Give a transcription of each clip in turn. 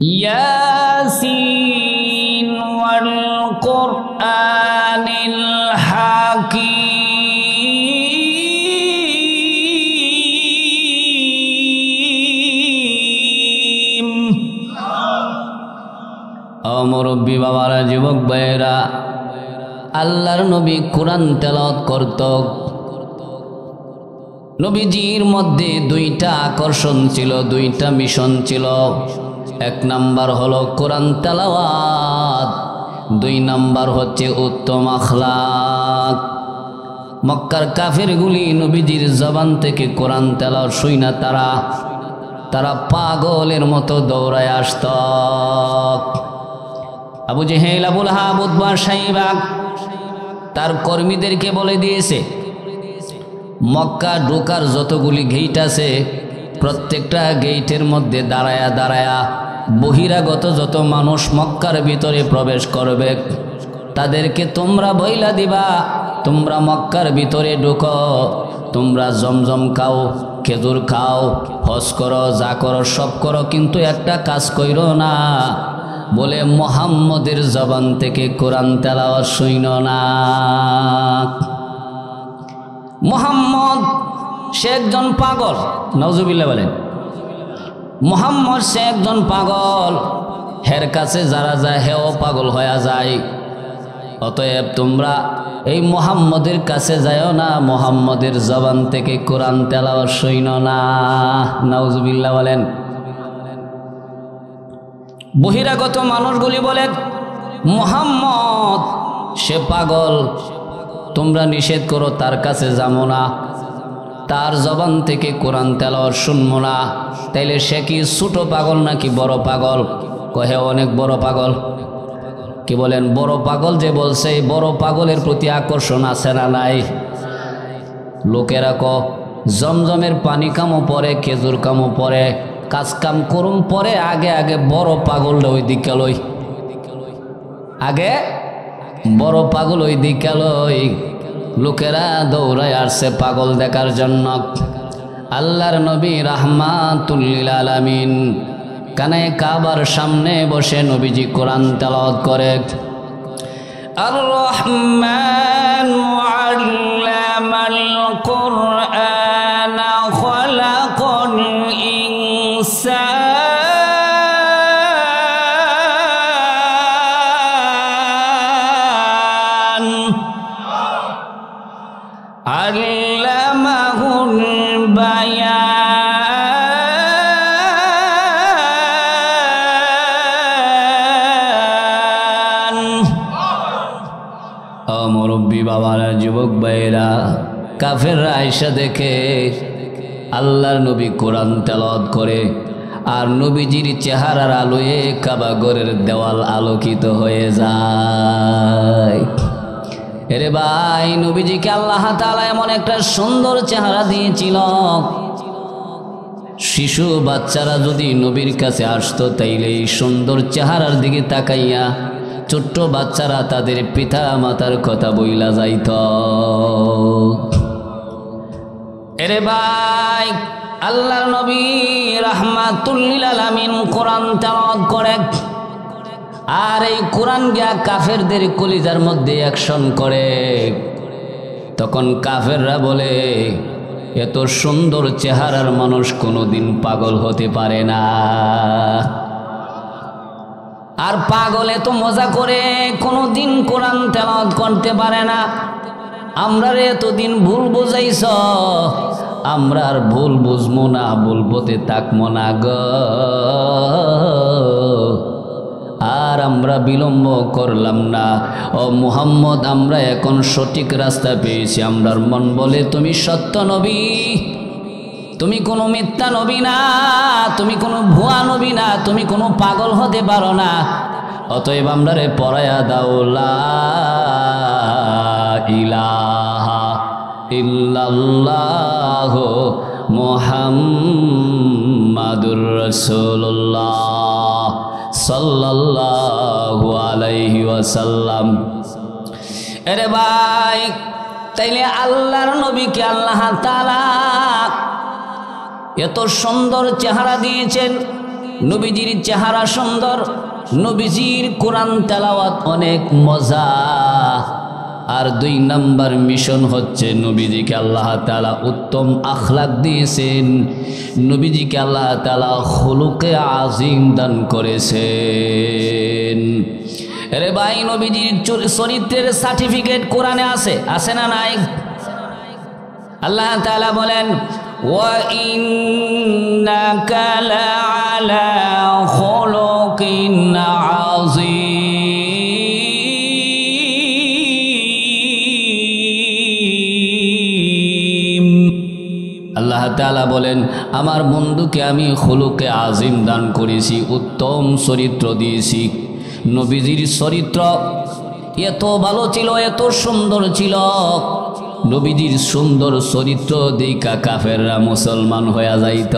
ইয়াসিন ওয়াল কুরআনিল হাকিম। ও মুরব্বী বাবারা, যুবক ভাইয়েরা, আল্লাহর নবী কোরআন তেলাওয়াত করত। নবীজির মধ্যে দুইটা আকর্ষণ ছিল, দুইটা মিশন ছিল। এক নাম্বার হলো কোরআন তেলাওয়াত, দুই নাম্বার হচ্ছে উত্তম আখলাক। মক্কার কাফেরগুলি নবীজির জবান থেকে কোরআন তেলাওয়াত শুইনা তারা পাগলের মতো দৌড়ায় আসত। আবু জেহেল, আবুল আহাব, উতবা, সাইবা তার কর্মীদেরকে বলে দিয়েছে, মক্কা ঢোকার যতগুলি গেট আছে প্রত্যেকটা গেটের মধ্যে দাঁড়ায়া দাঁড়ায়া বহিরাগত যত মানুষ মক্কার ভিতরে প্রবেশ করবে তাদেরকে তোমরা বইলা দিবা, তোমরা মক্কার ভিতরে ঢুকো, তোমরা জমজম খাও, খেজুর খাও, হজ করো, যা করো সব করো, কিন্তু একটা কাজ কইরো না, বলে মুহাম্মদের জবান থেকে কোরআন তেলাওয়াত শুইনো না। মুহাম্মদ সে একজন পাগল, নাউজুবিল্লাহ বলেন। মুহাম্মদ সে একজন পাগল, হের কাছে যারা যায় হেও পাগল হয়ে যায়। অতএব তোমরা এই মুহাম্মদের কাছে যাও না, মুহাম্মদের জবান থেকে কোরআন তেলাওয়াত শুইনো না। নাউজুবিল্লাহ বলেন। বহিরাগত মানুষগুলি বলে, মুহাম্মদ সে পাগল, তোমরা নিষেধ করো, তার কাছে যাবো না, তার জবান থেকে কোরআন তেলাওয়াত শুনবো না। তাইলে সে কি ছোট পাগল নাকি বড় পাগল? কহে অনেক বড় পাগল। কি বলেন? বড় পাগল যে বলছে, এই বড় পাগলের প্রতি আকর্ষণ আছে না নাই? লোকেরা জমজমের পানি কামও পরে, খেজুর কামও পরে, কাজ কাম করুম পরে, আগে আগে বড় পাগল ওই দিকে লই, আগে বড় পাগল ওই দিকে লই। লোকেরা দৌড়ায় আসছে পাগল দেখার জন্য। আল্লাহর নবী রাহমাতুল লিল আলামিন কানায়ে কাবার সামনে বসে নবীজি কোরআন তেলাওয়াত করে। আর রহমান আল্লামাল কুরআন খালাকাল ইনসান আল্লামাহুল বায়ান। ও মুরব্বী বাবারা, যুবক ভাইয়েরা, কাফেররা আয়েশা দেখে আল্লাহর নবী কোরআন তেলাওয়াত করে, আর নবীজির চেহারার আলোয় কাবা ঘরের দেওয়াল আলোকিত হয়ে যায়। এরে ভাই, নবীজিকে আল্লাহ তাআলা এমন একটা সুন্দর চেহারা দিয়েছিল, শিশু বাচ্চারা যদি নবীর কাছে আসতো তাইলে এই সুন্দর চেহারার দিকে তাকাইয়া ছোট্ট বাচ্চারা তাদের পিতা মাতার কথা বইলা যাইত। এরে ভাই, আল্লাহর নবী রাহমাতুল লিল আলামিন কোরআন তেলাওয়াত করে, আর এই কোরআন গিয়া কাফেরদের কলিজার মধ্যে অ্যাকশন করে। তখন কাফেররা বলে, এত সুন্দর চেহারার মানুষ কোনোদিন পাগল হতে পারে না। আর পাগল এত মজা করে কোনোদিন কোরআন তেলাওয়াত করতে পারে না। আমরা এতদিন ভুল বুঝাইছ, আমরা আর ভুল বুঝবো না, ভুল পথে থাকবো না গো। আর আমরা বিলম্ব করলাম না। ও মুহাম্মদ, আমরা এখন সঠিক রাস্তা পেয়েছি। আমরার মন বলে তুমি সত্য নবী, তুমি কোনো মিথ্যা নবী না, তুমি কোনো ভুয়া নবী না, তুমি কোনো পাগল হতে পারো না। অতএব আমরারে পড়ায়া দাও লা ইলাহা ইল্লাল্লাহ মুহাম্মাদুর রাসূলুল্লাহ সাল্লাল্লাহু আলাইহি ওয়াসাল্লাম। এরে ভাই, তাইলে আল্লাহর নবীকে আল্লাহ তাআলা এত সুন্দর চেহারা দিয়েছেন, নবীজির চেহারা সুন্দর, নবীজির কোরআন তেলাওয়াত অনেক মজা। আর 2 নাম্বার মিশন হচ্ছে নবীজিকে আল্লাহ তাআলা উত্তম আখলাক দিয়েছেন, নবীজিকে আল্লাহ তাআলা খুলুকে আজিম দান করেছেন। আরে ভাই, নবীজির চরিত্রের সার্টিফিকেট কোরআনে আছে না নাই? আল্লাহ তাআলা বলেন, ওয়া ইন্নাকা লাআলা খুলুকিন আযীম। আল্লাহ তাআলা বলেন, আমার বন্ধুকে আমি খুলুকে আজিম দান করেছি, উত্তম চরিত্র দিয়েছি। নবীজির চরিত্র এত ভালো ছিল, এত সুন্দর ছিল, নবীজির সুন্দর চরিত্র দেখা কাফেররা মুসলমান হয়ে যাইত।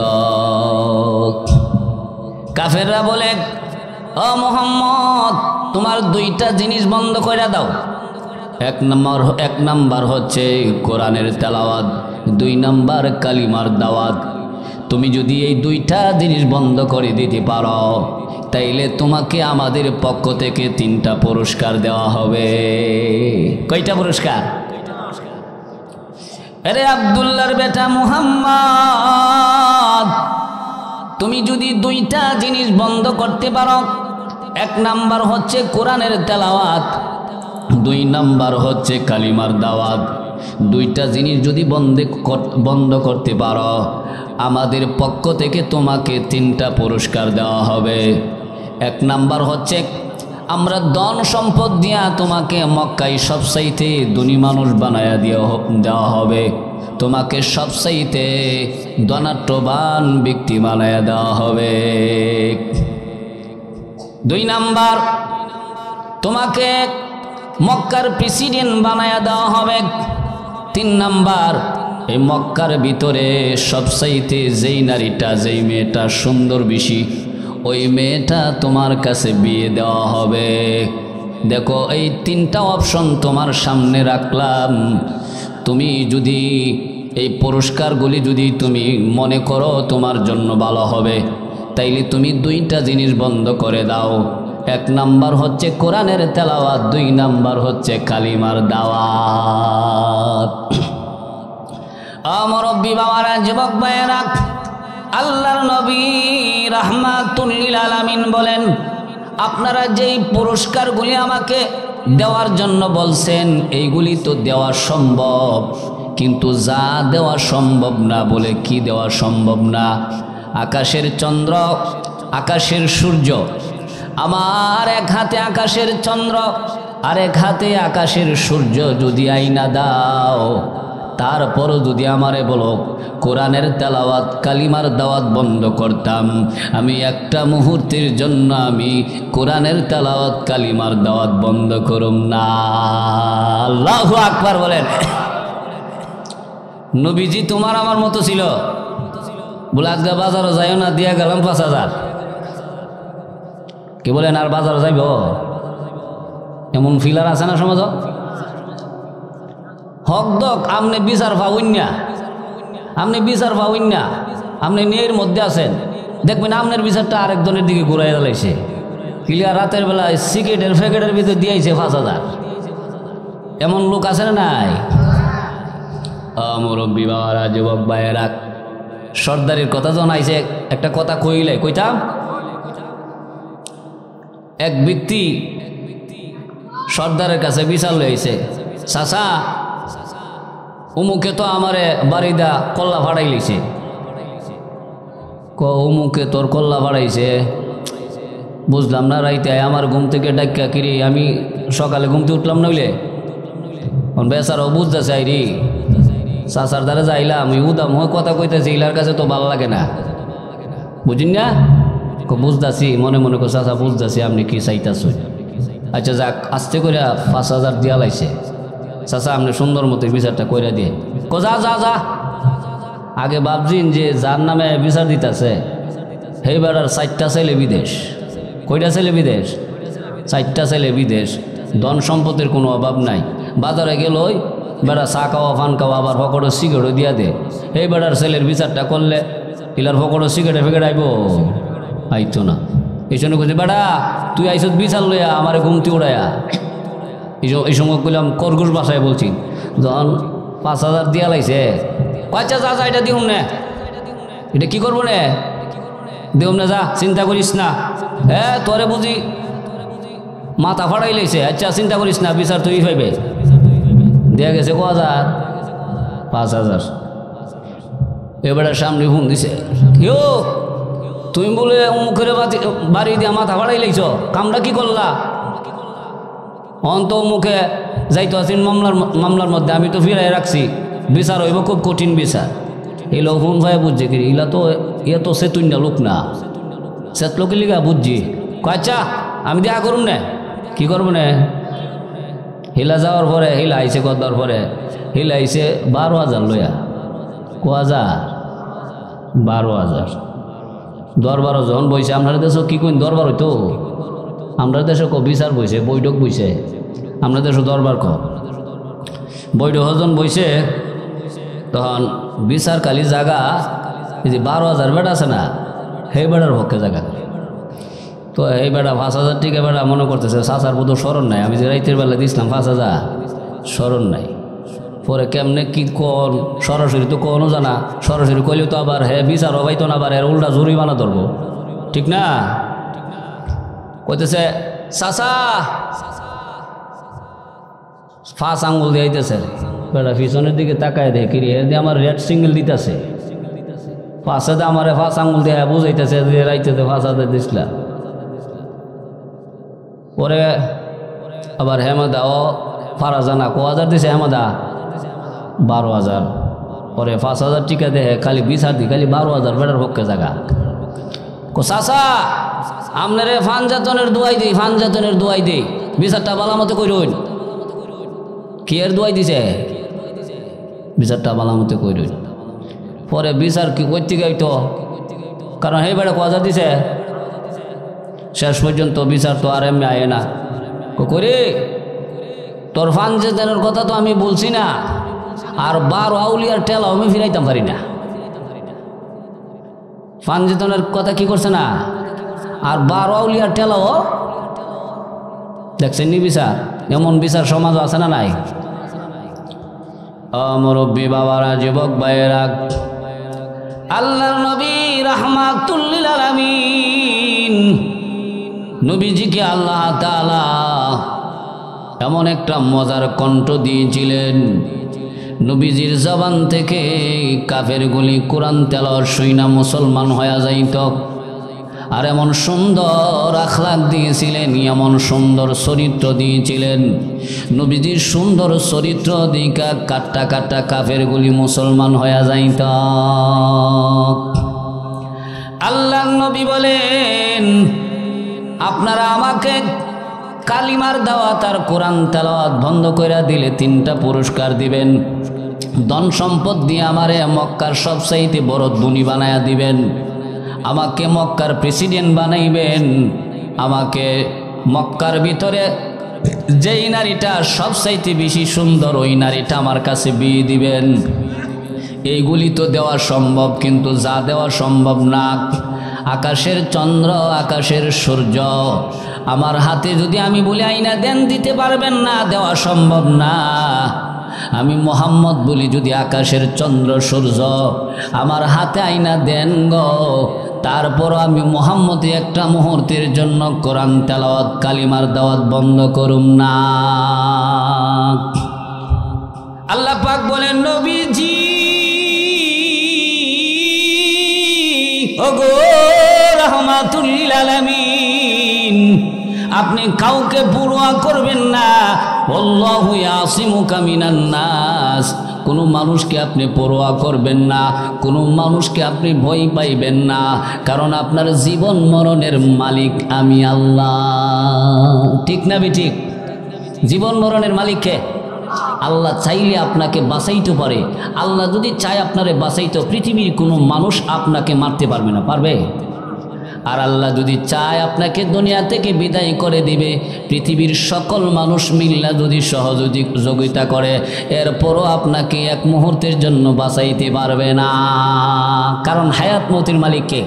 কাফেররা বলে, ও মুহাম্মদ, তোমার 2টা জিনিস বন্ধ করে দাও। এক নাম্বার হচ্ছে কোরআনের তেলাওয়াত, 2 নাম্বার কালিমার দাওয়াত। তুমি যদি এই 2টা জিনিস বন্ধ করে দিতে পারো, তাইলে তোমাকে আমাদের পক্ষ থেকে 3টা পুরস্কার দেওয়া হবে। কয়টা পুরস্কার? আরে আব্দুল্লাহর বেটা মুহাম্মদ, তুমি যদি 2টা জিনিস বন্ধ করতে পারো, 1 নাম্বার হচ্ছে কোরআনের তেলাওয়াত, 2 নাম্বার হচ্ছে কালিমার দাওয়াত, 2টা জিনিস যদি বন্ধ করতে পারো, আমাদের পক্ষ থেকে তোমাকে 3টা পুরস্কার দেওয়া হবে। 1 নাম্বার হচ্ছে আমরা ধন সম্পদ দিয়া তোমাকে মক্কায় সবচাইতে ধনী মানুষ বানায়া দেওয়া হবে, তোমাকে সবচাইতে ধনাঢ্যবান ব্যক্তি বানায়া দেওয়া হবে। 2 নাম্বার, তোমাকে মক্কার প্রেসিডেন্ট বানায়া দেওয়া হবে। 3 নাম্বার, এই মক্কার ভিতরে সবচাইতে যেই নারীটা, যেই মেয়েটা সুন্দর বেশি, ওই মেয়েটা তোমার কাছে বিয়ে দেওয়া হবে। দেখো, এই 3টা অপশন তোমার সামনে রাখলাম। তুমি যদি এই পুরস্কারগুলি যদি তুমি মনে করো তোমার জন্য ভালো হবে, তাইলে তুমি 2টা জিনিস বন্ধ করে দাও। 1 নাম্বার হচ্ছে কোরআনের তেলাওয়াত, 2 নাম্বার হচ্ছে কালিমার দাওয়াত। মুরব্বি বাবারা, যুবক ভাইয়েরা, আল্লাহর নবী রাহমাতুল লিল আলামিন বলেন, আপনারা যেই পুরস্কারগুলি আমাকে দেওয়ার জন্য বলছেন, এইগুলি তো দেওয়া সম্ভব, কিন্তু যা দেওয়া সম্ভব না বলে কি দেওয়া সম্ভব না? আকাশের চন্দ্র, আকাশের সূর্য, আমার এক হাতে আকাশের চন্দ্র আর এক হাতে আকাশের সূর্য যদি আইনা দাও, তারপরও যদি আমারে বলো কোরআনের তেলাওয়াত কালিমার দাওয়াত বন্ধ করতাম, আমি একটা মুহূর্তের জন্য আমি কোরআনের তেলাওয়াত কালিমার দাওয়াত বন্ধ করুম না। আল্লাহু আকবার বলেন। নবীজি তোমার আমার মতো ছিল, বলে আজকে বাজারে যাইও না, দিয়া গেলাম 5000। কি বলেন, আর বাজারে যাইব? এমন ফিলার আছে না সমাজ? হকদক আপনি বিচার পাউন না, আপনি বিচার পাউন না, আপনি নিয়ের মধ্যে আছেন, দেখবেন আপনার বিচারটা আরেকজনের দিকে ঘুরাই লাইছে। ক্লিয়ার রাতের বেলায় সিগারেটের প্যাকেটের ভিতরে দিয়েছে 5000। এমন লোক আছে না নাই? মুরব্বী বাবারা, যুবক ভাইয়েরা, সর্দারের কথা যখন আইছে, একটা কথা কইলে কইতাম। এক ব্যক্তি সর্দারের কাছে বিচার লইছে, চাচা উমুকে তো আমারে বাড়িদা কল্লা ভাড়াই লিছে। উমুকে তোর কল্লা ভাড়াইছে? বুঝলাম না, রাইতে আমার ঘুম থেকে ডাক্কা কিরি, আমি সকালে ঘুমতে উঠলাম নইলে বেচারাও বুঝতে চাই রে। চাচার দ্বারা যাইলাম, আমি উদাম হয়ে কথা কইতেছি, ইলার কাছে তো ভালো লাগে না, বুঝিন না? বুঝতেছি মনে মনে চাচা, বুঝতেছি আপনি কি চাইতেছ। আচ্ছা যাক, আস্তে করে 5000 দিয়া লাইছে। চাচা আপনি সুন্দর মতো বিচারটা কইরা দিয়ে। যা যা যা, আগে ভাবছিন যে যার নামে বিচার দিতেছে সেই বেড়ার 4টা ছেলে বিদেশ। কয়টা ছেলে বিদেশ? 4টা ছেলে বিদেশ। ধন সম্পদের কোনো অভাব নাই। বাজারে গেল ওই বেড়া চা খাওয়া, ফান খাওয়া, আবার ফকড়ো সিগারেটও দিয়া দে। এই বেড়ার ছেলের বিচারটা করলে ইলার ফকড়ো সিগারেটে ফেকেট আইব। আইতো না। এই জন্য কইছে বেটা তুই আইসত বিচার লইয়া আমারে ঘুমতি উড়াইয়া। এই সময় কইলাম খরগোশ বাসায় বলছি, যখন 5,000 দিয়া লাইছে, আচ্ছা যা যা এটা দিউম না, এটা কি করবো না, দিউম না, যা চিন্তা করিস না। হ্যাঁ তোরে বুঝি মাথা ফাড়াই লাইছে, আচ্ছা চিন্তা করিস না, বিচার তুই পাইবে। দেয়া গেছে 1,000, 5,000। এবারে সামনে ফোন দিছে, কেউ তুমি বলে মুখের বাড়ি দিয়া মাথা ফাড়াই লাইছ, কামটা কি করলা? অন্ত মুখে যাইতো আছেন মামলার মধ্যে, আমি তো ফিরাই রাখছি, বিচার হইব খুব কঠিন বিচার। এলো ফোন ভাই বুঝছে কি ইলা তো ইয়ে তো সেতুন্যা লোক না, সেত লোকের লিগা বুঝছি। আচ্ছা আমি দেখা করুন না, কি করবো না। হিলা যাওয়ার পরে হিলা আইসে কদার পরে হিলা আইসে 12,000 লইয়া। 12,000 দরবার যখন বইছে আপনার দেশ কি কইন দরবার হইতো, আমরা দেশে বিচার বইছে, বৈঠক বইছে, আমরা দেশে দরবার বৈঠক হজন বইছে। তখন বিচার কালি জায়গা এই যে 12,000 বেড়া আছে না, সেই বেড়ার পক্ষে জায়গা। তো এই বেড়া 5,000 টিকা বেড়া মনে করতেছে চাচার বোধ স্মরণ নাই, আমি যে রাইতের বেলা দিয়েছিলাম 5,000 স্মরণ নাই। পরে কেমনে কি কন সরাসরি তো কোনো জানা, সরাসরি কইলেও তো আবার হ্যাঁ বিচার হবাইতো না, আবার এর উল্টা জরিমানা ধরবো, ঠিক না? কইতেছে চাচা 5 আঙ্গুল দিয়ে আইতেছে, বেড়া পিছনের দিকে তাকায় দেখে কিরে এর দিয়ে আমার রেড সিঙ্গেল দিতেছে, 5,000 আমার 5 আঙ্গুল দিয়ে বুঝাইতেছে যে রাইতেছে 5,000 দিসলা। পরে আবার হেমাদা ও ফারা জানা 1,000 দিছে, হেমাদা 12,000। পরে 5,000 টিকা দেহে খালি বিচার দি, খালি 12,000 বেড়ার পক্ষে জায়গা। চাচা আপনারে ফানজাতনের দোয়াই দিই, ফানজাতনের দোয়াই দিই, বিচারটা বালা মতো কইরুন। কি এর দোয়াই দিছে, বিচারটা বালা মতো কইরুন। পরে বিচার কি করতে গাইতো, কারণ হে বেড়া 1,000 দিছে, শেষ পর্যন্ত বিচার তো আর এমনি আয় না। করে তোর ফানজাতনের কথা তো আমি বলছি না, আর 12 আউলিয়ার টেলাও আমি ফিরাইতাম পারি না। ফানজাতনের কথা কি করছে না, আর 12 আউলিয়ার টেলাও দেখছেন নি বিচার। এমন বিচার সমাজ আছে না নাই? মুরব্বী বাবারা, যুবক ভাইয়েরা, আল্লাহর নবী রাহমাতুল লিল আলামিন নবীজিকে আল্লাহ তাআলা এমন একটা মজার কণ্ঠ দিয়েছিলেন, নবীজির জবান থেকে কাফেরগুলি কোরআন তেলাওয়াত শুইনা মুসলমান হয়ে যাইত। আর এমন সুন্দর আখলাক দিয়েছিলেন, এমন সুন্দর চরিত্র দিয়েছিলেন, নবীজির সুন্দর চরিত্র দিকা কাট্টা কাট্টা কাফেরগুলি মুসলমান হয়ে যাইত। আল্লাহর নবী বলেন, আপনারা আমাকে কালিমার দাওয়াত আর কোরআন তেলাওয়াত বন্ধ করে দিলে 3টা পুরস্কার দিবেন। ধন সম্পদ দিয়ে আমারে মক্কার সবচাইতে বড় ধনী বানায়া দিবেন, আমাকে মক্কার প্রেসিডেন্ট বানাইবেন, আমাকে মক্কার ভিতরে যেই নারীটা সবচাইতে বেশি সুন্দর ওই নারীটা আমার কাছে বিয়ে দিবেন। এইগুলি তো দেওয়া সম্ভব, কিন্তু যা দেওয়া সম্ভব না, আকাশের চন্দ্র, আকাশের সূর্য আমার হাতে যদি আমি বলি আইনা দেন, দিতে পারবেন না, দেওয়া সম্ভব না। আমি মোহাম্মদ বলি যদি আকাশের চন্দ্র সূর্য আমার হাতে আইনা দেন গো, তারপর আমি মোহাম্মদ একটা মুহূর্তের জন্য কোরআন তেলাওয়াত কালিমার দাওয়াত বন্ধ করুম না। আল্লাহ পাক বলেন, নবীজি ওগো রাহমাতুল লিল আলামিন, আপনি কাউকে পরোয়া করবেন না। আল্লাহু ইয়াসিমুকা মিনান নাস, কোনো মানুষকে আপনি পরোয়া করবেন না, কোনো মানুষকে আপনি ভয় পাইবেন না, কারণ আপনার জীবন মরণের মালিক আমি আল্লাহ। ঠিক না ঠিক? জীবন মরণের মালিককে আল্লাহ চাইলে আপনাকে বাঁচাইতে পারে। আল্লাহ যদি চায় আপনারে বাঁচাইতে, পৃথিবীর কোনো মানুষ আপনাকে মারতে পারবে না, পারবে? আর আল্লাহ যদি চায় আপনাকে দুনিয়া থেকে বিদায় করে দিবে, পৃথিবীর সকল মানুষ মিল্লা যদি সহযোগিতা করে, এরপরও আপনাকে এক মুহূর্তের জন্য বাঁচাইতে পারবে না, কারণ হায়াত মৌতের মালিক কে?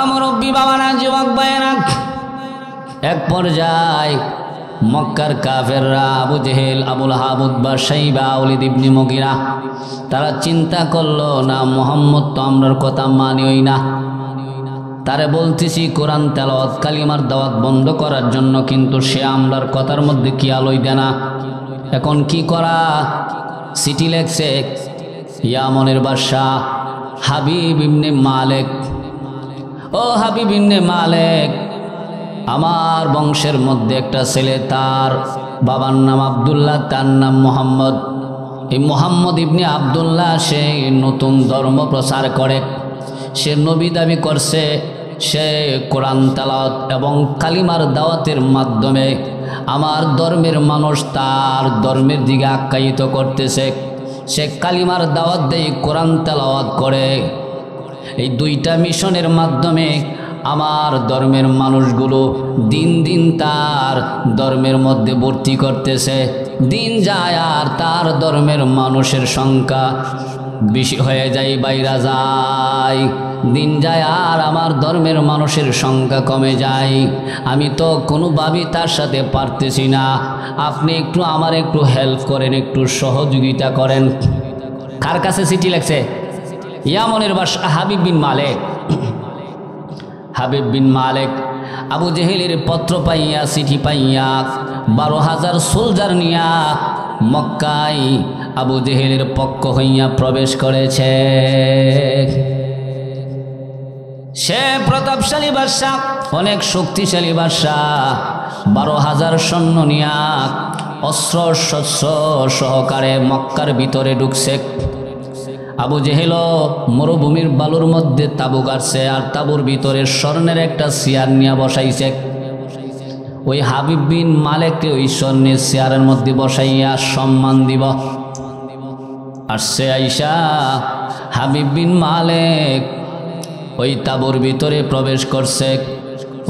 মুরব্বী বাবারা, যুবক ভাইয়েরা, এক পর্যায়ে মক্কার কাফেররা আবু জেহেল, আবুল আহাব, উতবা, শাইবা, ওয়ালিদ ইবনে মুগিরা তারা চিন্তা করলো, না মুহাম্মদ তো আমরার কথা মানিই না, তারে বলতেছি কোরআন তেলাওয়াত কালিমার দাওয়াত বন্ধ করার জন্য, কিন্তু সে আমরার কথার মধ্যে কি আলোই দেয় না। এখন কি করা? চিঠি লেখছে ইয়ামনের বাদশাহ হাবিব ইবনে মালেক, ও হাবিব ইবনে মালেক, আমার বংশের মধ্যে একটা ছেলে, তার বাবার নাম আব্দুল্লাহ, তার নাম মোহাম্মদ। এই মোহাম্মদ ইবনে আব্দুল্লাহ সে নতুন ধর্ম প্রচার করে, সে নবী দাবি করছে, সে কোরআন তেলাওয়াত এবং কালিমার দাওয়াতের মাধ্যমে আমার ধর্মের মানুষ তার ধর্মের দিকে আখ্যায়িত করতেছে। সে কালিমার দাওয়াত দেয়, কোরআন তেলাওয়াত করে। এই দুইটা মিশনের মাধ্যমে আমার ধর্মের মানুষগুলো দিন দিন তার ধর্মের মধ্যে ভর্তি করতেছে। দিন যায় আর তার ধর্মের মানুষের সংখ্যা বেশি হয়ে যায়, বাইরা যায়। দিন যায় আর আমার ধর্মের মানুষের সংখ্যা কমে যায়। আমি তো কোনোভাবেই তার সাথে পারতেছি না। আপনি একটু আমার একটু হেল্প করেন, একটু সহযোগিতা করেন। কার কাছে চিঠি লেখছে? ইয়ামনের বাদশা হাবিব বিন মালেক। হাবিব বিন মালেক আবু জেহেলের পত্র পাইয়া, চিঠি পাইয়া 12,000 সোলজার নিয়া মক্কায় আবু জেহেলের পক্ষ হইয়া প্রবেশ করেছে। সে প্রতাপশালী বাদশা, অনেক শক্তিশালী বাদশা, 12,000 সৈন্য নিয়া অস্ত্র শস্ত্র সহকারে মক্কার ভিতরে ঢুকছে। আবু জেহেল মরুভূমির বালুর মধ্যে তাবু গাড়ছে, আর তাবুর ভিতরে স্বর্ণের একটা চেয়ার নিয়ে বসাইছে। ওই হাবিব বিন মালেককে ওই স্বর্ণের চেয়ারের মধ্যে বসাইয়া সম্মান দিব। আসছে আইসা হাবিব বিন মালেক ওই তাবুর ভিতরে প্রবেশ করছে।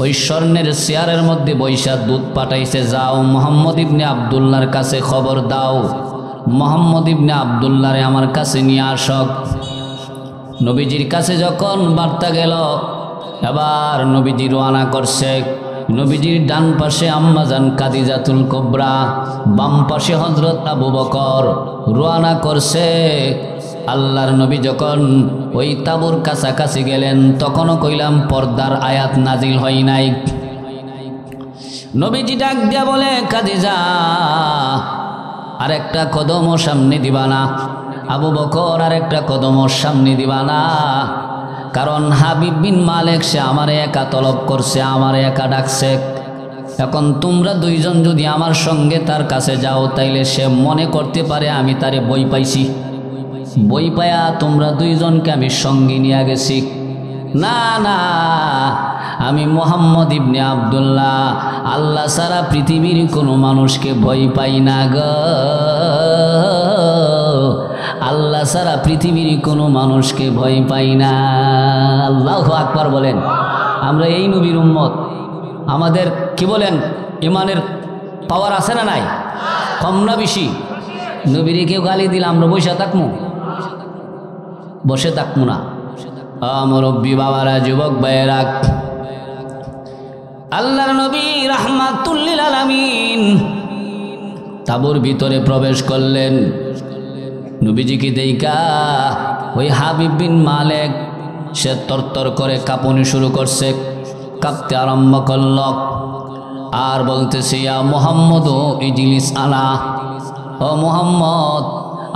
ওই স্বর্ণের চেয়ারের মধ্যে বৈশা দুধ পাঠাইছে, যাও মোহাম্মদ ইবনে আব্দুল্লাহর কাছে খবর দাও, মোহাম্মদ ইবনে আব্দুল্লাহরে আমার কাছে নিয়ে আসক। নবীজির কাছে যখন বার্তা গেল, এবার নবীজি রওনা করছে। নবীজির ডান পাশে আম্মাজান খাদিজাতুল কুবরা, বাম পাশে হযরত আবু বকর রওনা করছে। আল্লাহর নবী যখন ওই তাবুর কাছাকাছি গেলেন, তখনও কইলাম পর্দার আয়াত নাজিল হয় নাই। নবীজি ডাক দিয়া বলে, খাদিজা আরেকটা কদমও সামনে দিবা না, আবু বকর আরেকটা কদমও সামনে দিবা না, কারণ হাবিব বিন মালেক সে আমারে একা তলব করছে, আমারে একা ডাকছে। এখন তোমরা দুইজন যদি আমার সঙ্গে তার কাছে যাও, তাইলে সে মনে করতে পারে আমি তারে বই পাইছি, বই পায়া তোমরা দুইজনকে আমি সঙ্গে নিয়ে গেছি। না না, আমি মোহাম্মদ ইবনে আব্দুল্লাহ আল্লাহ সারা পৃথিবীর কোনো মানুষকে ভয় পাই না গো, আল্লাহ সারা পৃথিবীর কোনো মানুষকে ভয় পাই না। আল্লাহু আকবার বলেন। আমরা এই নবীর উম্মত, আমাদের কি বলেন ইমানের পাওয়ার আছে না নাই? কম না বেশি? নবীরে কেউ গালি দিলে আমরা বসে থাকবো? বসে থাকবো না। মুরব্বী বাবারা, যুবক ভাইয়েরা, আল্লাহর নবী রাহমাতুল লিল আলামিন তাবুর ভিতরে প্রবেশ করলেন। নবীজিকে দেইকা ওই হাবিব বিন মালেক সে তরতর করে কাঁপুনি শুরু করছে, কাঁপতে আরম্ভ করল আর বলতেছে, ইয়া মুহাম্মদ ইজলিস আলা, ও মুহাম্মদ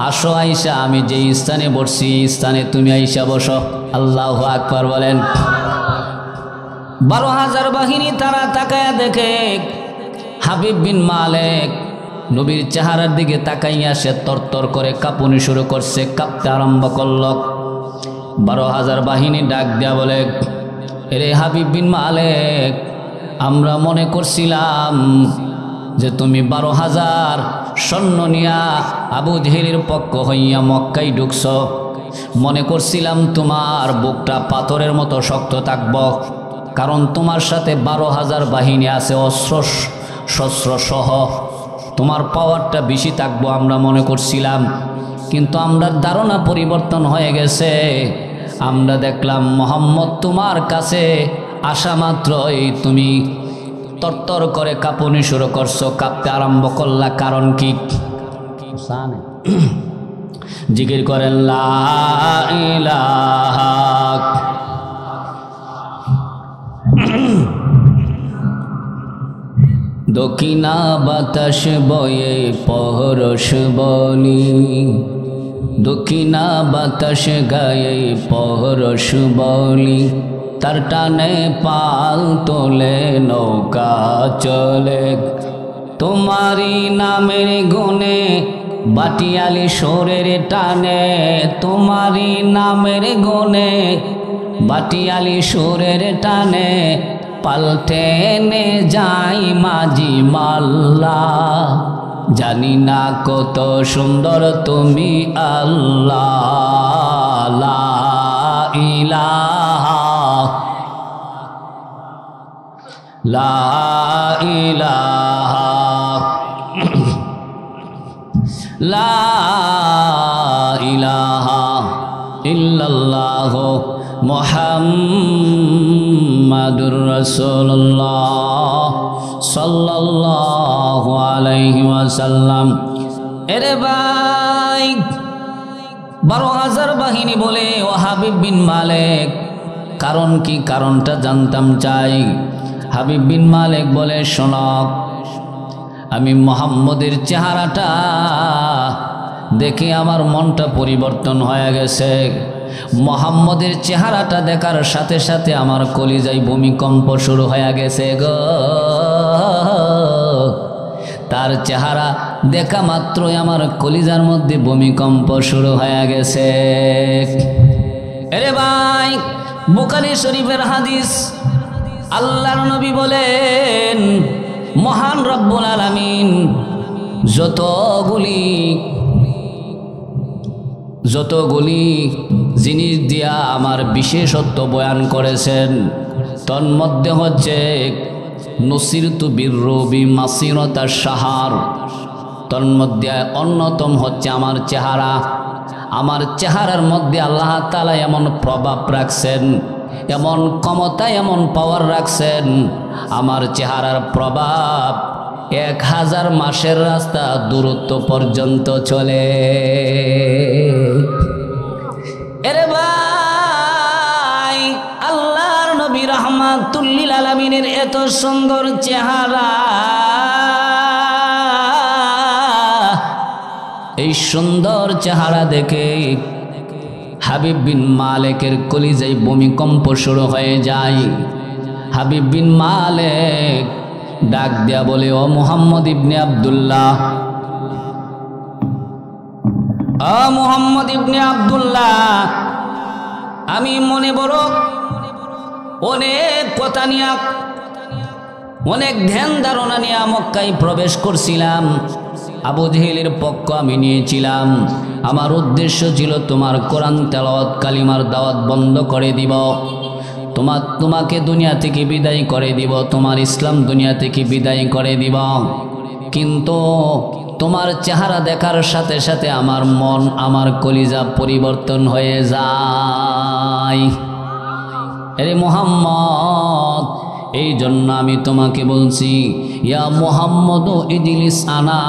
আসো, আইসা আমি যে স্থানে বসছি স্থানে তুমি আইসা বসো। আল্লাহু আকবার বলেন। 12,000 বাহিনী তারা তাকায়া দেখে হাবিব বিন মালেক নবীর চেহারার দিকে তাকাইয়া সে তরতর করে কাঁপুনি শুরু করছে, কাঁপতে আরম্ভ করল। 12,000 বাহিনী ডাক দেয়া বলে, এরে হাবিব বিন মালেক, আমরা মনে করছিলাম যে তুমি 12,000 সৈন্য নিয়া আবু জেহেলের পক্ষ হইয়া মক্কায় ঢুকছ, মনে করছিলাম তোমার বুকটা পাথরের মতো শক্ত থাকব, কারণ তোমার সাথে 12,000 বাহিনী আছে, অস্ত্র শস্ত্র সহ, তোমার পাওয়ারটা বেশি থাকবো আমরা মনে করছিলাম। কিন্তু আমরা ধারণা পরিবর্তন হয়ে গেছে, আমরা দেখলাম মুহাম্মদ তোমার কাছে আসা মাত্রই তুমি তরতর করে কাঁপুনি শুরু করছো, কাঁপতে আরম্ভ করলা, কারণ কি? জিকির করেন লা ইলাহা। দক্ষিণা বাতাস বয়ে পরশ বলি, দক্ষিণা বাতাস গায়ে পরশ বলি, তার টানে পাল তোলে নৌকা চলে। তোমারি নামের গুণে বাটিয়ালি সোরের টানে, তোমারি নামের গুণে বাটিয়ালি সুরের টানে, পাল্টেনে যাই মাঝি মাল্লা। জানি না কত সুন্দর তুমি আল্লাহ, লা ইলাহা, লা ইলাহা, লা ইলাহা ইল্লাল্লাহ মুহাম্মাদুর রাসূলুল্লাহ সাল্লাল্লাহু আলাইহি ওয়াসাল্লাম। এরে ভাই, 12,000 বাহিনী বলে ও হাবিব বিন মালিক, কারণ কি? কারণটা জানতাম চাই। হাবিব বিন মালিক বলে, শোনো, আমি মুহাম্মদের চেহারাটা দেখে আমার মনটা পরিবর্তন হয়ে গেছে। মুহাম্মদের চেহারাটা দেখার সাথে সাথে আমার কলিজায় ভূমিকম্প শুরু হয়ে গেছে গো। তার চেহারা দেখা মাত্রই আমার কলিজার মধ্যে ভূমিকম্প শুরু হয়ে গেছে। আরে ভাই, বুখারী শরীফের হাদিস, আল্লাহর নবী বলেন, মহান রব্বুল আলামিন যতগুলি জিনিস দিয়া আমার বিশেষত্ব বয়ান করেছেন, তন্মধ্যে হচ্ছে নুসিরতু বিররুবি মাসিরাতা শাহর, তন্মধ্যে অন্যতম হচ্ছে আমার চেহারা। আমার চেহারার মধ্যে আল্লাহ তাআলা এমন প্রভাব রাখছেন, এমন ক্ষমতা, এমন পাওয়ার রাখছেন, আমার চেহারার প্রভাব 1000 মাসের রাস্তা দূরত্ব পর্যন্ত চলে। এরে ভাই, আল্লাহর নবী রাহমাতুল লিল আলামিনের এত সুন্দর চেহারা, এই সুন্দর চেহারা দেখে হাবিব বিন মালিকের কলিজায় ভূমিকম্প শুরু হয়ে যায়। হাবিব বিন মালিক ডাক দিয়া বলে, ও মুহাম্মদ ইবনে আব্দুল্লাহ, ও মুহাম্মদ ইবনে আব্দুল্লাহ, আমি মনে বড় অনেক কথা নিয়ে, অনেক ধ্যান ধারণা নিয়ে মক্কায় প্রবেশ করছিলাম। আবু জেহেলের পক্ষ আমি নিয়েছিলাম। আমার উদ্দেশ্য ছিল তোমার কোরআন তেলাওয়াত, কালিমার দাওয়াত বন্ধ করে দিব, তোমাকে দুনিয়া থেকে বিদায় করে দিব, তোমার ইসলাম দুনিয়া থেকে বিদায় করে দিব। কিন্তু তোমার চেহারা দেখার সাথে সাথে আমার মন, আমার কলিজা পরিবর্তন হয়ে যায়। আরে মুহাম্মদ, এই জন্য আমি তোমাকে বলছি, ইয়া মুহাম্মদ ইজলিস আনা,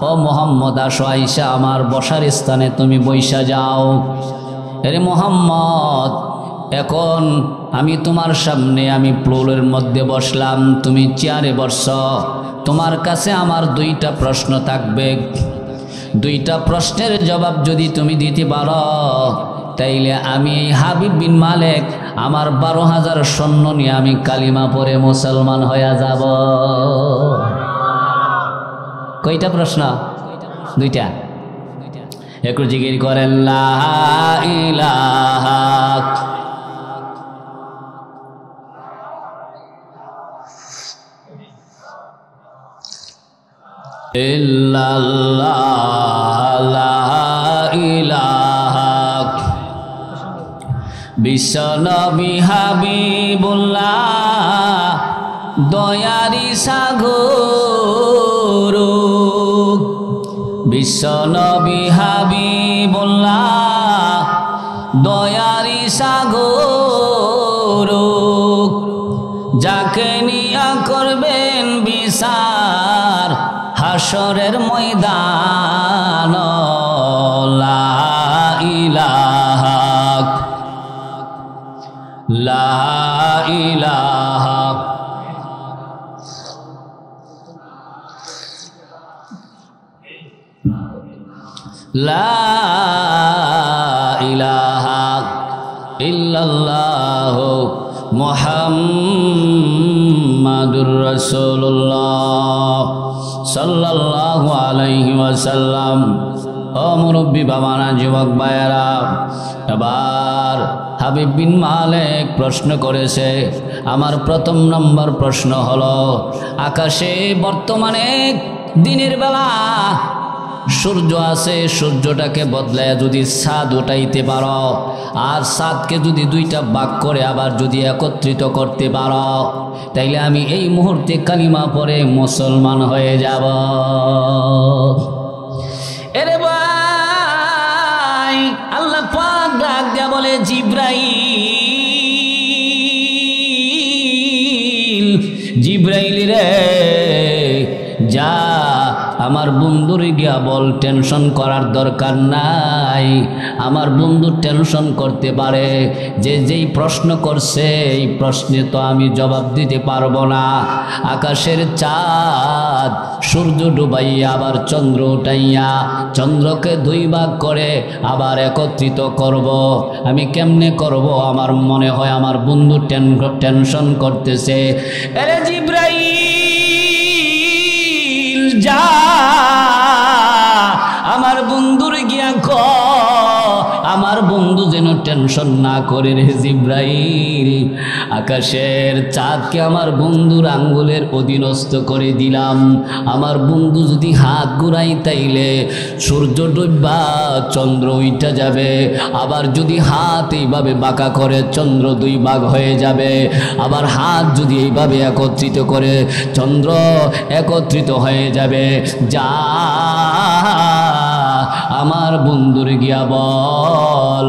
ও মুহাম্মদ আসো, আইসা আমার বসার স্থানে তুমি বইসা যাও। আরে মুহাম্মদ, এখন আমি তোমার সামনে, আমি প্লোরের মধ্যে বসলাম, তুমি চেয়ারে বসছ। তোমার কাছে আমার 2টা প্রশ্ন থাকবে। 2টা প্রশ্নের জবাব যদি তুমি দিতে পারো, তাইলে আমি এই হাবিব বিন মালিক আমার 12,000 সৈন্য নিয়ে আমি কালিমা পড়ে মুসলমান হয়ে যাব। কয়টা প্রশ্ন? 2টা। একটু জিকির করেন লা ইলাহা ইল্লাল্লাহ, লা ইলাহা। বিশ্বনবী হাবিবুল্লাহ, দয়ারি সাগর। বিশ্বনবী হাবিবুল্লাহ, দয়ারি সাগর। নিয়া করবেন বিচার হাসরের ময়দান লা ইলাহা লা ইলাহা লা ইলাহা ইল্লাল্লাহ মুহাম্মাদুর রাসূলুল্লাহ সাল্লাল্লাহু আলাইহি ওয়াসাল্লাম। ও মুরব্বী বাবারা, যুবক ভাইয়েরা, এবার হাবিব বিন মালিক প্রশ্ন করেছে। আমার প্রথম নম্বর প্রশ্ন হলো, আকাশে বর্তমানে দিনের বেলা সূর্য আছে, সূর্যটাকে বদলায় যদি চাঁদ উঠাইতে পারো, আর চাঁদকে যদি দুইটা ভাগ করে আবার যদি একত্রিত করতে পারো, তাইলে আমি এই মুহূর্তে কালিমা পড়ে মুসলমান হয়ে যাব। এরে ভাই, আল্লাহ পাক ডাক দিয়া বলে, জিব্রাইল, জিব্রাইল রে যা আমার বন্ধুর গিয়া বল টেনশন করার দরকার নাই। আমার বন্ধু টেনশন করতে পারে যে যেই প্রশ্ন করছে এই প্রশ্নে তো আমি জবাব দিতে পারবো না। আকাশের চাঁদ সূর্য ডুবাইয়া আবার চন্দ্র উঠাইয়া চন্দ্রকে দুই ভাগ করে আবার একত্রিত করব। আমি কেমনে করব? আমার মনে হয় আমার বন্ধু টেনশন করতেছে। আরে জিব্রাইল যা আমার বন্ধুর গিয়া আমার বন্ধু যেন টেনশন না করে রে জিব্রাইল। আকাশের চাঁদকে আমার বন্ধুর আঙ্গুলের অধীনস্থ করে দিলাম। আমার বন্ধু যদি হাত ঘুরাই তাইলে সূর্য ডুববা চন্দ্র উইঠা যাবে। আবার যদি হাত এইভাবে বাঁকা করে চন্দ্র দুই ভাগ হয়ে যাবে। আবার হাত যদি এইভাবে একত্রিত করে চন্দ্র একত্রিত হয়ে যাবে। যা আমার বন্ধুর গিয়া বল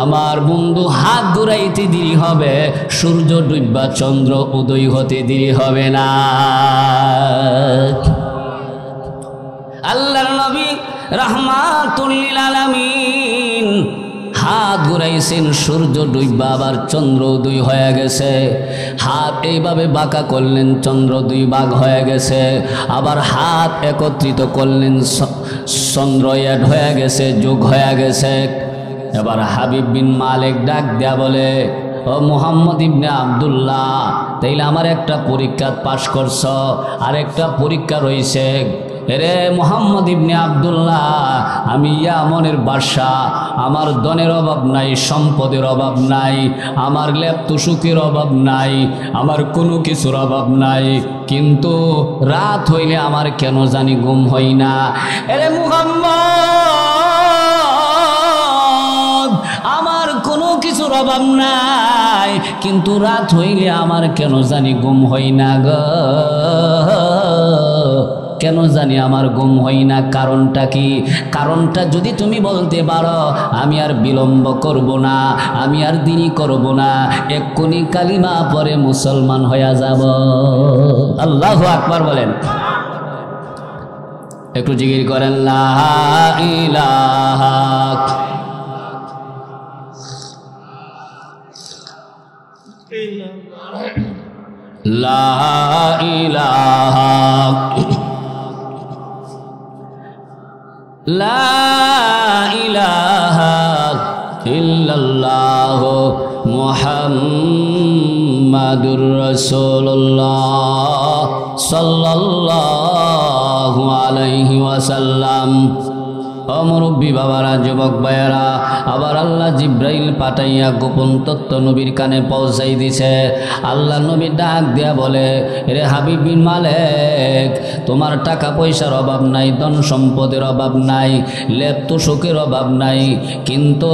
আমার বন্ধু হাত ঘুরাইতে দেরি হবে, সূর্য ডুববা চন্দ্র উদয় হতে দেরি হবে না। আল্লাহর নবী রাহমাতুল লিল আলামিন হাত ঘুরাইছেন, সূর্য ডুববা আবার চন্দ্র দুই হয়ে গেছে। হাত এইভাবে বাঁকা করলেন, চন্দ্র দুই ভাগ হয়ে গেছে। আবার হাত একত্রিত করলেন, চন্দ্র এক হয়ে গেছে, যোগ হয়ে গেছে। এবার হাবিব বিন মালিক ডাক দেয়া বলে, ও মুহাম্মদ ইবনে আব্দুল্লাহ, তাইলে আমার একটা পরীক্ষা পাশ করছ, আর একটা পরীক্ষা রয়েছে। রে মুহাম্মদ ইবনে আব্দুল্লাহ, আমি ইয়ামনের বাদশা, আমার ধনের অভাব নাই, সম্পদের অভাব নাই, আমার লেপ্তসুখের অভাব নাই, আমার কোনো কিছুর অভাব নাই, কিন্তু রাত হইলে আমার কেন জানি ঘুম হয় না। এরে মুহাম্মদ, আমার কোনো কিছুর অভাব নাই, কিন্তু রাত হইলে আমার কেন জানি ঘুম হয় না গো, কেন জানি আমার ঘুম হয় না। কারণটা কি? কারণটা যদি তুমি বলতে পারো, আমি আর বিলম্ব করব না, আমি আর দেরি করব না, এক্ষুনি কালিমা পরে মুসলমান হয়ে যাব। আল্লাহু আকবার বলেন, একটু জিকির করেন লা ইলাহা লা ইলাহা লা ইলাহা ইল্লাল্লাহ মুহাম্মাদুর রাসূলুল্লাহ সাল্লাল্লাহু আলাইহি ওয়াসাল্লাম। ও মুরব্বী বাবারা, যুবক ভাইয়েরা, আবার আল্লাহ জিব্রাইল পাঠাইয়া গোপন তত্ত্ব নবীর কানে পৌঁছাই দিছে। আল্লাহ নবী ডাক দিয়া বলে, রে হাবিব বিন মালিক, তোমার টাকা পয়সার অভাব নাই, ধন সম্পদের অভাব নাই, লেপ্ত সুখের অভাব নাই, কিন্তু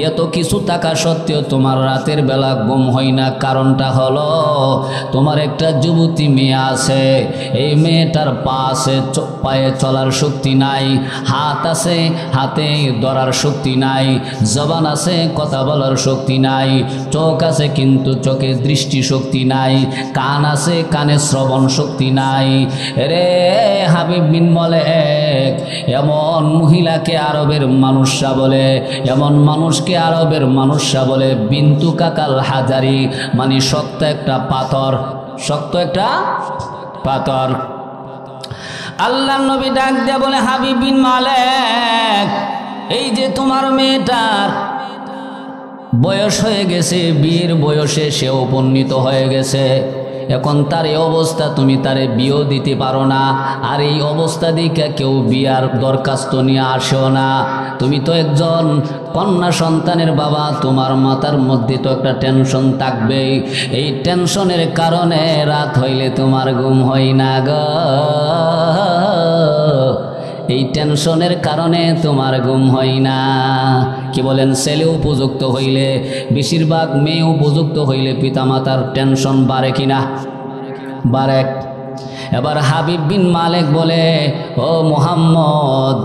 এত কিছু টাকা সত্ত্বেও তোমার রাতের বেলা ঘুম হয় না। কারণটা হলো তোমার একটা যুবতী মেয়ে আছে, এই মেয়েটার পা আছে, পায়ে চলার শক্তি নাই, হাত আছে হাতে ধরার শক্তি নাই, জবান আছে কথা বলার শক্তি নাই, চোখ আছে কিন্তু চোখে দৃষ্টি শক্তি নাই, কান আছে কানে শ্রবণ শক্তি নাই। রে হাবিব বিন মালেক, এমন মহিলাকে আরবের মানুষরা বলে, এমন মানুষকে আরবের মানুষরা বলে বিন্তু কাকাল হাজারি, মানে শক্ত একটা পাথর, শক্ত একটা পাথর। আল্লাহ নবী ডাক দিয়ে বলে, হাবিব বিন মালেক, এই যে তোমার মেয়েটার বয়স হয়ে গেছে, বিয়ের বয়সে সে উপনীত হয়ে গেছে, এখন তার এই অবস্থা, তুমি তারে বিয়েও দিতে পারো না, আর এই অবস্থা দিকে কেউ বিয়ার দরখাস্ত নিয়ে আসেও না। তুমি তো একজন কন্যা সন্তানের বাবা, তোমার মাথার মধ্যে তো একটা টেনশন থাকবেই। এই টেনশনের কারণে রাত হইলে তোমার ঘুম হয় না গো, এই টেনশনের কারণে তোমার ঘুম হয় না। কি বলেন? ছেলে উপযুক্ত হইলে, বেশিরভাগ মেয়ে উপযুক্ত হইলে পিতামাতার টেনশন বাড়ে কিনা? বাড়ে। এবার হাবিব বিন মালেক বলে, ও মুহাম্মদ,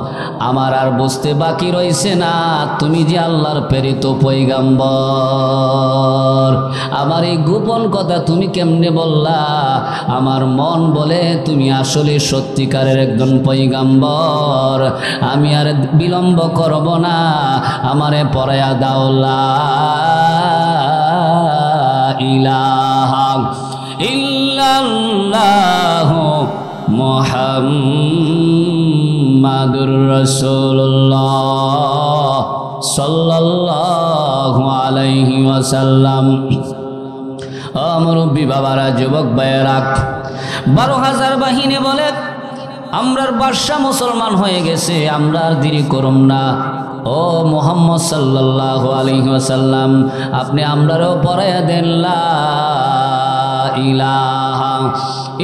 আমার আর বুঝতে বাকি রইছে না, তুমি যে আল্লাহর প্রেরিত পয়গাম্বর, আমার এই গোপন কথা তুমি কেমনে বললা? আমার মন বলে তুমি আসলে সত্যিকারের একজন পয়গাম্বর। আমি আর বিলম্ব করব না, আমারে পড়ায়া দাও লা ইলাহা ইল্লাল্লাহু মুহাম্মাদুর রাসূলুল্লাহ সাল্লাল্লাহু আলাইহি ওয়াসাল্লাম। মুরব্বী বাবারা, যুবক ভাইয়েরা, 12,000 বাহিনী বলে, আমরার বাদশা মুসলমান হয়ে গেছে, আমরা আর দেরি করুম না। ও মুহাম্মদ সাল্লাল্লাহু আলাইহি ওয়াসাল্লাম, আপনি আমরারও পড়ায়া দেন লা ইলাহা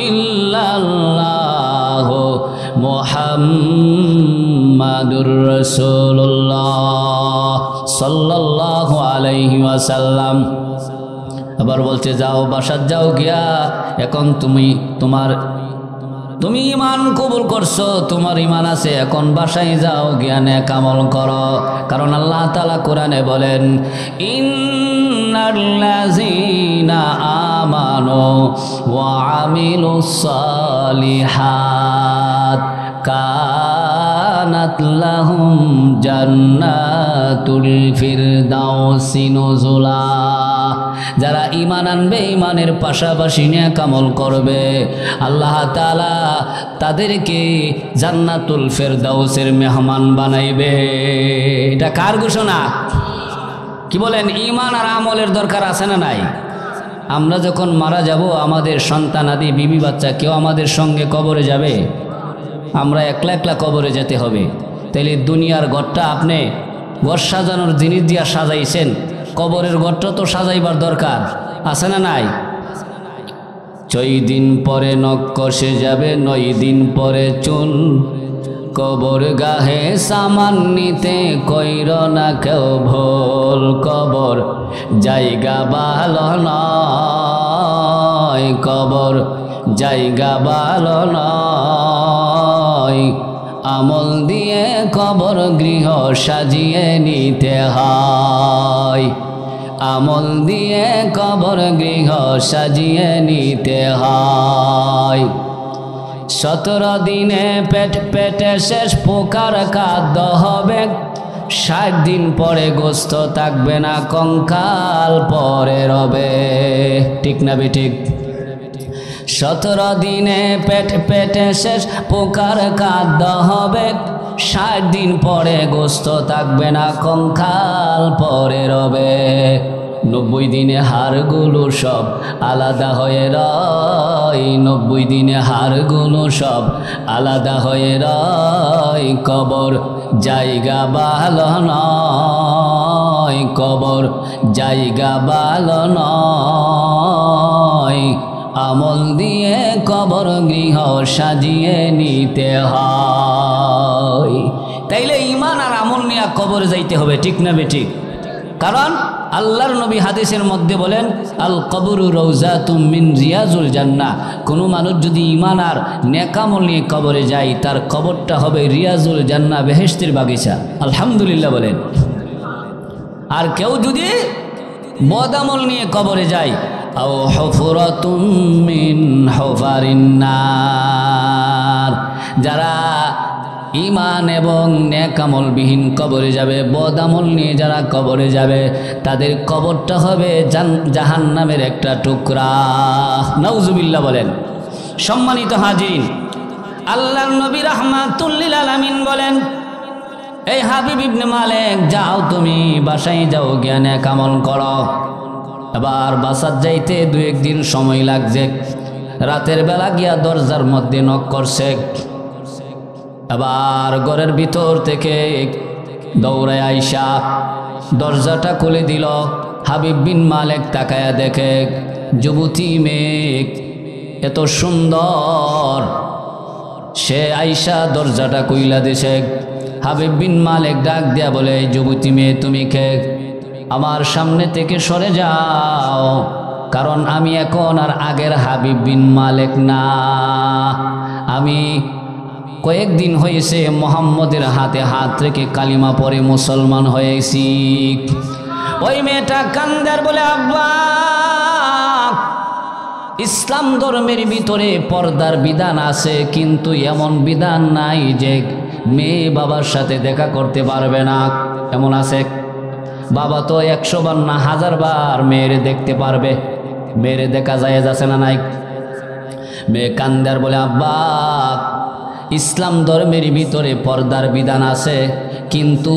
ইল্লাল্লাহু মুহাম্মাদুর রাসূলুল্লাহ সাল্লাল্লাহু আলাইহি ওয়াসাল্লাম। আবার বলছে, যাও বাসাত যাও গিয়া, এখন তুমি ঈমান কবুল করছো, তোমার ঈমান আছে, এখন বাসায় যাও গিয়া নেক আমল করো। কারণ আল্লাহ তাআলা কোরআনে বলেন, ইন্নাল্লাযীনা আমানু ওয়া আমিলুস সালিহাত কানাত লাহুম জান্নাতুল ফিরদাউসি নুজুলা। যারা ঈমান আনবে, ঈমানের পাশাপাশি নেক আমল করবে, আল্লাহ তাআলা তাদেরকে জান্নাতুল ফিরদাউসের মেহমান বানাইবে। এটা কার ঘোষণা? কি বলেন? ঈমান আর আমলের দরকার আছে না নাই? আমরা যখন মারা যাব, আমাদের সন্তানাদি বিবি বাচ্চা কেউ আমাদের সঙ্গে কবরে যাবে? আমরা একলা একলা কবরে যেতে হবে। তাইলে দুনিয়ার ঘরটা আপনি ঘর সাজানোর জিনিস দিয়া সাজাইছেন, কবরের ঘরটা তো সাজাইবার দরকার আছে না নাই? 6 দিন পরে নখ কষে যাবে, 9 দিন পরে চুল, কবর গাহে সামান নিতে কইর না কেউ ভুল। কবর জায়গা ভালো নয়, কবর জায়গা ভালো নয়, আমল দিয়ে কবর গৃহ সাজিয়ে নিতে হয়, আমল দিয়ে কবর গৃহ সাজিয়ে নিতে হয়। 17 দিনে পেটে শেষ পোকার খাদ্য হবে, 60 দিন পরে গোস্ত থাকবে না, কঙ্কাল পরে রবে। ঠিক না বেঠিক? 17 দিনে পেটে শেষ পোকার খাদ্য হবে, 60 দিন পরে গোস্ত থাকবে না, কঙ্কাল পরে রবে। 90 দিনে হাড়গুলো সব আলাদা হয়ে রয়, 90 দিনে হাড়গুলো সব আলাদা হয়ে রয়। কবর জায়গা ভালো নয়, কবর জায়গা ভালো নয়, আমল দিয়ে কবর গৃহ সাজিয়ে নিতে হয়। তাইলে ঈমান আর আমল নিয়ে কবরে যাইতে হবে। ঠিক না বেঠিক? কারণ আল্লাহর নবী হাদিসের মধ্যে বলেন, আল কবরু রওজাতুম মিন রিয়াজুল জান্নাহ। কোনো মানুষ যদি ঈমান আর নেক আমল নিয়ে কবরে যায়, তার কবরটা হবে রিয়াজুল জান্নাহ, বেহেশতের বাগিচা। আলহামদুলিল্লাহ বলেন। আর কেউ যদি বদ আমল নিয়ে কবরে যায়, আও হুফরাতুম মিন হুফারিন নার, যারা ঈমান এবং নেক আমলবিহীন কবরে যাবে, বদ আমল নিয়ে যারা কবরে যাবে, তাদের কবরটা হবে জাহান্নামের একটা টুকরা। নাউজুবিল্লাহ বলেন। সম্মানিত হাজিরিন, আল্লাহর নবী রাহমাতুল লিল আলামিন বলেন, এই হাবিব ইবনে মালিক, যাও তুমি বাসায় যাও, গিয়া নেক আমল করো। এবার বাসার যাইতে 2-1 দিন সময় লাগছে। রাতের বেলা গিয়া দরজার মধ্যে নক করছে। আবার ঘরের ভিতর থেকে দৌড়ায় আইসা দরজাটা খুলে দিল। হাবিব বিন মালিক তাকায়া দেখে যুবতী মেয়ে, এত সুন্দর। সে আইসা দরজাটা কইলা দিছে। হাবিব বিন মালিক ডাক দিয়া বলে, যুবতী মেয়ে তুমি কে? আমার সামনে থেকে সরে যাও, কারণ আমি এখন আর আগের হাবিব বিন মালিক না। আমি কয়েকদিন হয়েছে মুহাম্মদের হাতে হাত রেখে কালিমা পড়ে মুসলমান হয়েছি। ওই মেয়েটা কান্দার বলে, আব্বা, ইসলাম ধর্মের ভিতরে পর্দার বিধান আছে, কিন্তু এমন বিধান নাই যে মেয়ে বাবার সাথে দেখা করতে পারবে না। এমন আছে? বাবা তো 100 বার না 1000 বার মেয়েরে দেখতে পারবে। মেয়েরে দেখা যায় আছে না নাই? মেয়ে কান্দার বলে, আব্বা, ইসলাম ধর্মের ভিতরে পর্দার বিধান আছে, কিন্তু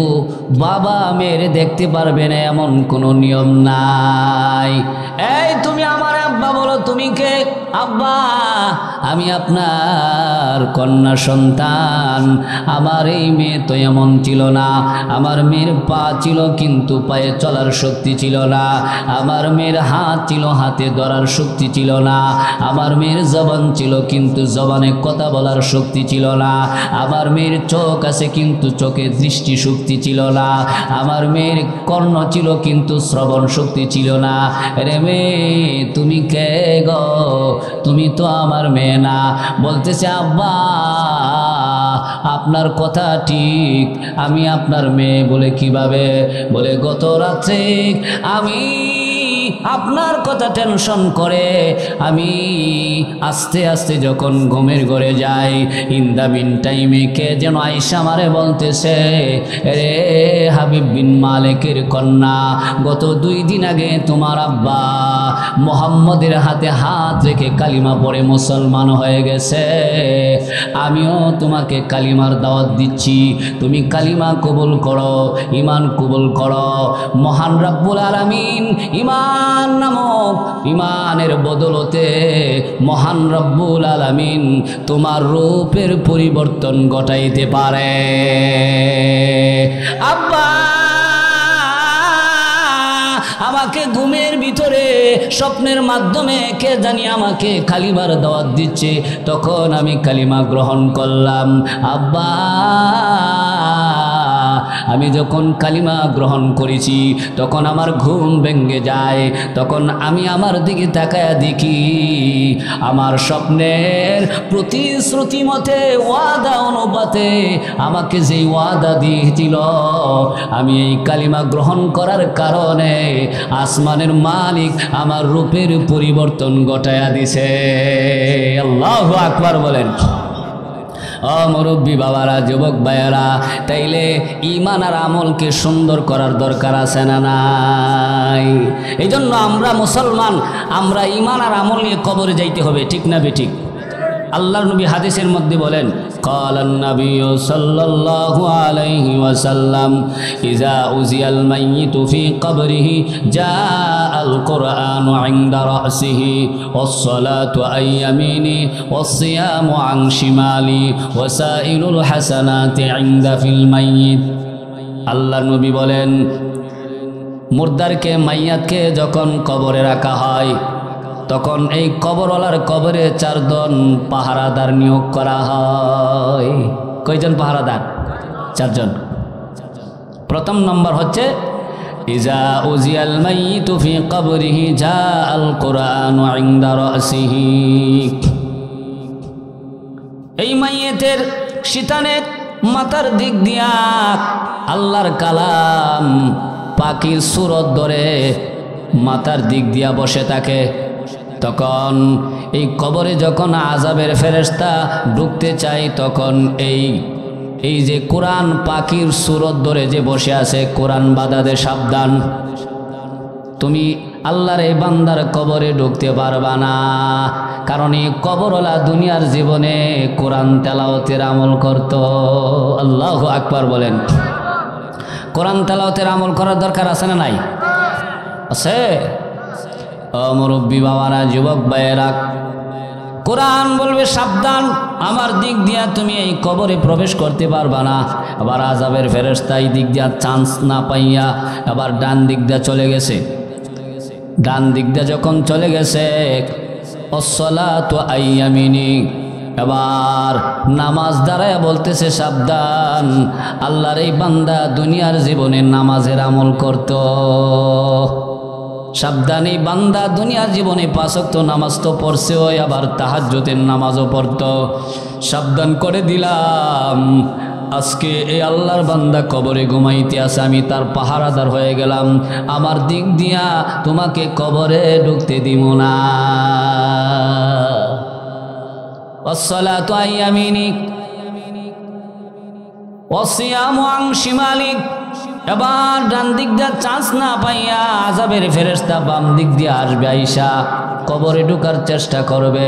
বাবা মেয়েরে দেখতে পারবে না এমন কোনো নিয়ম নাই। এই তুমি আমার আব্বা বলো, তুমি কে? আব্বা, আমি আপনার কন্যা সন্তান। আমার এই মেয়ে তো এমন ছিল না। আমার মেয়ের পা ছিল, কিন্তু পায়ে চলার শক্তি ছিল না। আমার মেয়ের হাত ছিল, হাতে ধরার শক্তি ছিল না। আমার মেয়ের জবান ছিল, কিন্তু জবানে কথা বলার শক্তি ছিল না। আমার মেয়ের চোখ আছে, কিন্তু চোখে দৃষ্টি শক্তি ছিল না। আমার মেয়ের কর্ণ ছিল, কিন্তু শ্রবণ শক্তি ছিল না। রে মেয়ে, তুমি কে গো? তুমি তো আমার মেয়ে না। বলতেছে, আব্বা, আপনার কথা ঠিক, আমি আপনার মেয়ে। বলে কিভাবে? বলে গত রাতে আমি আপনার কথা টেনশন করে আমি আস্তে আস্তে যখন ঘুমের ঘরে যাই, ইন দ্য মিন টাইমে কে যেন আয়েশা আমারে বলতেছে, রে হাবিব বিন মালিকের কন্যা, গত 2 দিন আগে তোমার আব্বা মুহাম্মদের হাতে হাত রেখে কালিমা পড়ে মুসলমান হয়ে গেছে। আমিও তোমাকে কালিমার দাওয়াত দিচ্ছি, তুমি কালিমা কবুল করো, ঈমান কবুল করো। মহান রব্বুল আলামিন ঈমান নামক ঈমানের বদলতে মহান রব্বুল আলামিন তোমার রূপের পরিবর্তন ঘটাইতে পারে। আব্বা আমাকে ঘুমের ভিতরে স্বপ্নের মাধ্যমে কে জানি আমাকে কালিমার দাওয়াত দিচ্ছে, তখন আমি কালিমা গ্রহণ করলাম। আব্বা আমি যখন কালিমা গ্রহণ করেছি তখন আমার ঘুম ভেঙে যায়। তখন আমি আমার দিকে তাকায়া দেখি আমার স্বপ্নের প্রতিশ্রুতি মতে, ওয়াদা অনুপাতে আমাকে যেই ওয়াদা দিয়েছিল, আমি এই কালিমা গ্রহণ করার কারণে আসমানের মালিক আমার রূপের পরিবর্তন ঘটায়া দিছে। আল্লাহু আকবার বলেন। মুরব্বী বাবারা, যুবক ভাইয়েরা, তাইলে ঈমান আর আমলকে সুন্দর করার দরকার আছে না নাই? এই জন্য আমরা মুসলমান, আমরা ঈমান আর আমল নিয়ে কবরে যাইতে হবে, ঠিক না বেঠিক? আল্লাহর নবী হাদিসের মধ্যে বলেন, ক্বালান নবী সাল্লাল্লাহু আলাইহি ওয়াসাল্লাম, ইযা উযিয়াল মাইয়িতু ফি কবরিহি জাআল কুরআনু ইনদা রাসিহি ওয়াস সালাতু আন ইয়ামিনি ওয়াস সিয়ামু আন শিমালি ওয়া সাইলুল হাসানাতি ইনদা ফিল মাইয়িত। আল্লাহর নবী বলেন, মুর্দারকে, মাইয়াতকে যখন কবরে রাখা হয়, তখন এই কবরওয়ালার কবরে 4 জন পাহারাদার নিয়োগ করা হয়। কয়জন পাহারাদার? 4 জন। প্রথম নম্বর হচ্ছে ইজা উজিয়াল মাইয়িতু ফি কবরিহি জাআল কুরআনু ইনদা রাসিহি। এই মাইয়েতের শীতানে মাথার দিক দিয়া আল্লাহর কালাম পাখির সুরত ধরে মাথার দিক দিয়া বসে থাকে। তখন এই কবরে যখন আযাবের ফেরেশতা ঢুকতে চায়, তখন এই যে কোরআন পাখির সুরত ধরে যে বসে আছে, কোরআন বাধা দে, সাবধান, তুমি আল্লাহর এই বান্দার কবরে ঢুকতে পারবা না। কারণ এই কবরওয়ালা দুনিয়ার জীবনে কোরআন তেলাওয়াতের আমল করত। আল্লাহু আকবার বলেন। কোরআন তেলাওয়াতের আমল করার দরকার আছে না নাই? আছে। ও মুরব্বী বাবারা, যুবক ভাইয়েরা, কোরআন বলবে সাবধান, আমার দিক দিয়া তুমি এই কবরে প্রবেশ করতে পারবা না। আবার আযাবের ফেরেশতা এই দিক দিয়া চান্স না পাইয়া আবার ডান দিক দিয়া চলে গেছে। ডান দিক দিয়া যখন চলে গেছে, আসসালাতু আইয়ামিনি, এবার নামাজ দাঁড়ায় বলতেছে সাবধান, আল্লাহর এই বান্দা দুনিয়ার জীবনে নামাজের আমল করত। সাবধান, এই বান্দা দুনিয়ার জীবনে 5 ওয়াক্ত নামাজ তো পড়ছে, ওই আবার তাহাজ্জুদের নামাজও পড়ত। সাবধান করে দিলাম, আজকে এই আল্লাহর বান্দা কবরে ঘুমাইতে আছে, আমি তার পাহারাদার হয়ে গেলাম, আমার দিক দিয়া তোমাকে কবরে ঢুকতে দিব না। আসসালাতু আইয়ামিনিক ওয়াসিয়ামু আন শিমালিক। এবার ডান দিক দিয়ে চান্স না পাইয়া আযাবের ফেরেশতা বাম দিক দিয়ে আসবে, আইসা কবরে ঢোকার চেষ্টা করবে।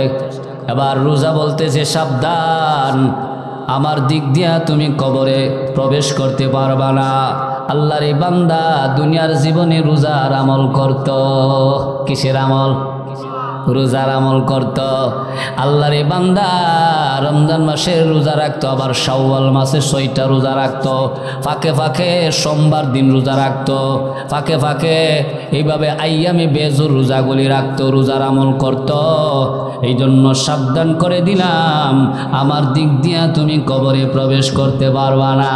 এবার রোজা বলতেছে সাবধান, আমার দিক দিয়া তুমি কবরে প্রবেশ করতে পারবা না। আল্লাহর এই বান্দা দুনিয়ার জীবনে রোজার আমল করত। কিসের আমল? রোজার আমল করত। আল্লাহর এই বান্দা রমজান মাসে রোজা রাখতো, আবার শাওয়াল মাসে 6টা রোজা রাখতো, ফাঁকে ফাঁকে সোমবার দিন রোজা রাখতো, ফাঁকে ফাঁকে এইভাবে আইয়ামে বেজুর রোজাগুলি রাখতো, রোজার আমল করত। এই জন্য সাবধান করে দিলাম, আমার দিক দিয়া তুমি কবরে প্রবেশ করতে পারবা না।